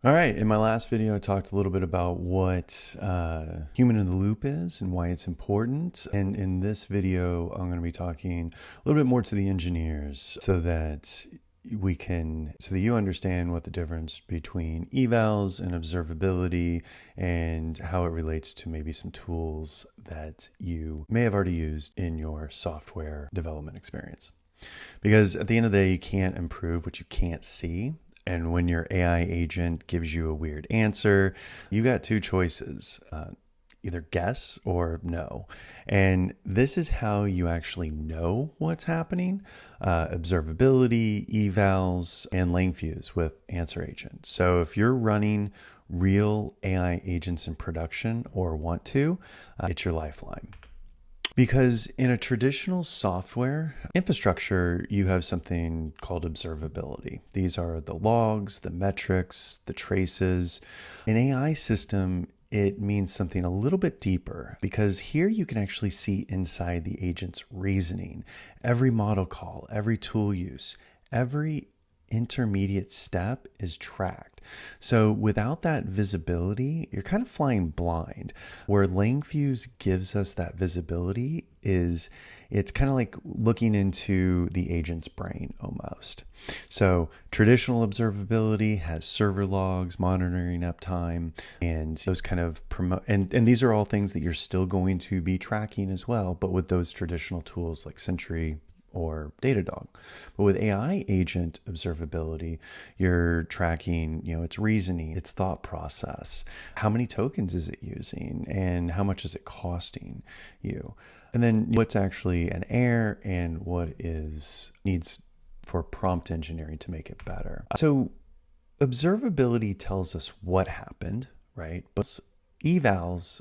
All right, in my last video, I talked a little bit about what human in the loop is and why it's important. And in this video, I'm going to be talking a little bit more to the engineers so that you understand what the difference between evals and observability and how it relates to maybe some tools that you may have already used in your software development experience. Because at the end of the day, you can't improve what you can't see. And when your AI agent gives you a weird answer, you got two choices, either guess or no. And this is how you actually know what's happening. Observability, evals, and Langfuse with answer agent. So if you're running real AI agents in production or want to, it's your lifeline. Because in a traditional software infrastructure, you have something called observability. These are the logs, the metrics, the traces. An AI system, it means something a little bit deeper because here you can actually see inside the agent's reasoning, every model call, every tool use, every intermediate step is tracked. So without that visibility, you're kind of flying blind. Where Langfuse gives us that visibility is it's kind of like looking into the agent's brain almost. So traditional observability has server logs, monitoring uptime, and those kind of and these are all things that you're still going to be tracking as well, but with those traditional tools like Sentry or Datadog. But with AI agent observability, you're tracking, its reasoning, its thought process. How many tokens is it using and how much is it costing you? And then what's actually an error and what needs for prompt engineering to make it better. So observability tells us what happened, right? But evals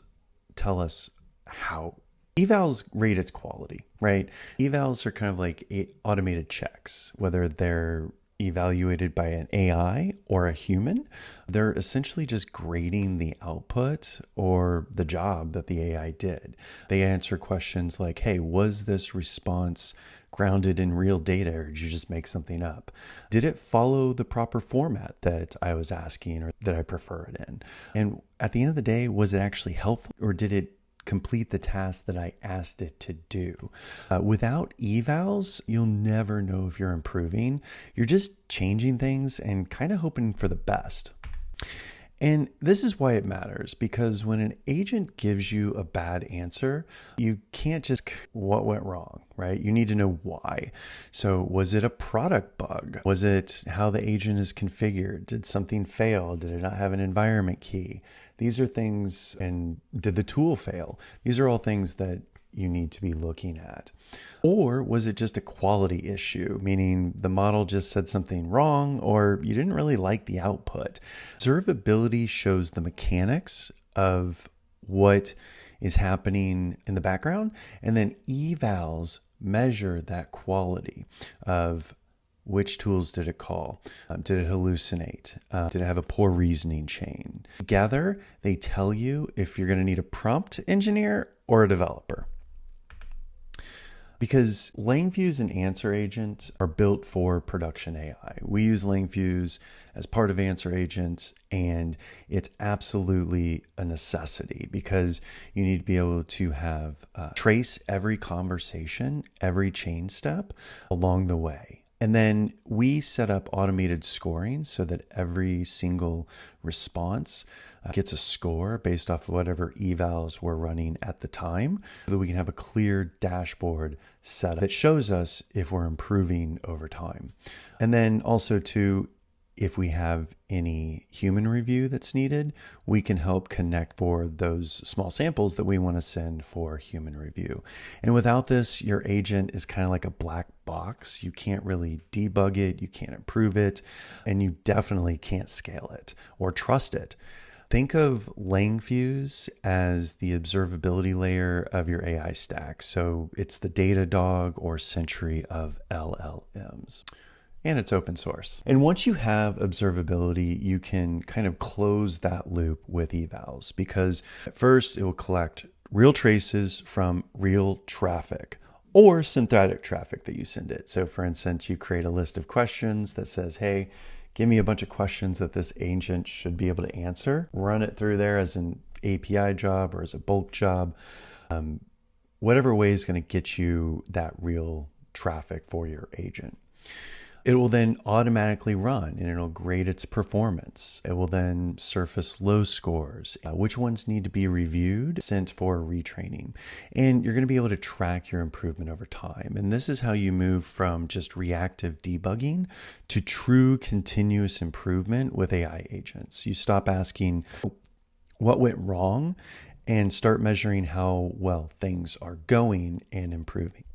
tell us how. Evals rate its quality, right? Evals are kind of like automated checks, whether they're evaluated by an AI or a human. They're essentially just grading the output or the job that the AI did. They answer questions like, hey, was this response grounded in real data or did you just make something up? Did it follow the proper format that I was asking or that I prefer it in? And at the end of the day, was it actually helpful or did it complete the task that I asked it to do? Without evals, you'll never know if you're improving. You're just changing things and kind of hoping for the best. And this is why it matters, because when an agent gives you a bad answer, you can't just what went wrong, right? You need to know why. So was it a product bug? Was it how the agent is configured? Did something fail? Did it not have an environment key? These are things, and did the tool fail? These are all things that you need to be looking at. Or was it just a quality issue, meaning the model just said something wrong or you didn't really like the output? Observability shows the mechanics of what is happening in the background, and then evals measure that quality of which tools did it call? Did it hallucinate? Did it have a poor reasoning chain? Together, they tell you if you're going to need a prompt engineer or a developer. Because Langfuse and Answer Agent are built for production AI. We use Langfuse as part of Answer Agent, and it's absolutely a necessity because you need to be able to have trace every conversation, every chain step along the way. And then we set up automated scoring so that every single response gets a score based off of whatever evals we're running at the time, so that we can have a clear dashboard set up that shows us if we're improving over time. And then also too, if we have any human review that's needed, we can help connect for those small samples that we want to send for human review. And without this, your agent is kind of like a black box. You can't really debug it, you can't improve it, and you definitely can't scale it or trust it. Think of Langfuse as the observability layer of your AI stack. So it's the Datadog or Sentry of LLMs. And it's open source. And once you have observability, you can kind of close that loop with evals, because at first it will collect real traces from real traffic or synthetic traffic that you send it. So for instance, you create a list of questions that says, hey, give me a bunch of questions that this agent should be able to answer, run it through there as an API job or as a bulk job, whatever way is going to get you that real traffic for your agent. It will then automatically run and it'll grade its performance. It will then surface low scores, which ones need to be reviewed, sent for retraining. And you're going to be able to track your improvement over time. And this is how you move from just reactive debugging to true continuous improvement with AI agents. You stop asking what went wrong and start measuring how well things are going and improving.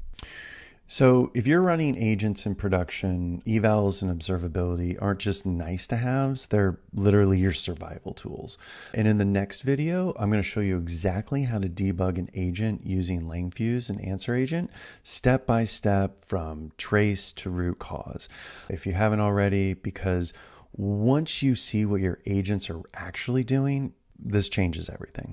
So if you're running agents in production, evals and observability aren't just nice to haves, they're literally your survival tools. And in the next video, I'm going to show you exactly how to debug an agent using Langfuse and Answer Agent, step by step from trace to root cause. If you haven't already, because once you see what your agents are actually doing, this changes everything.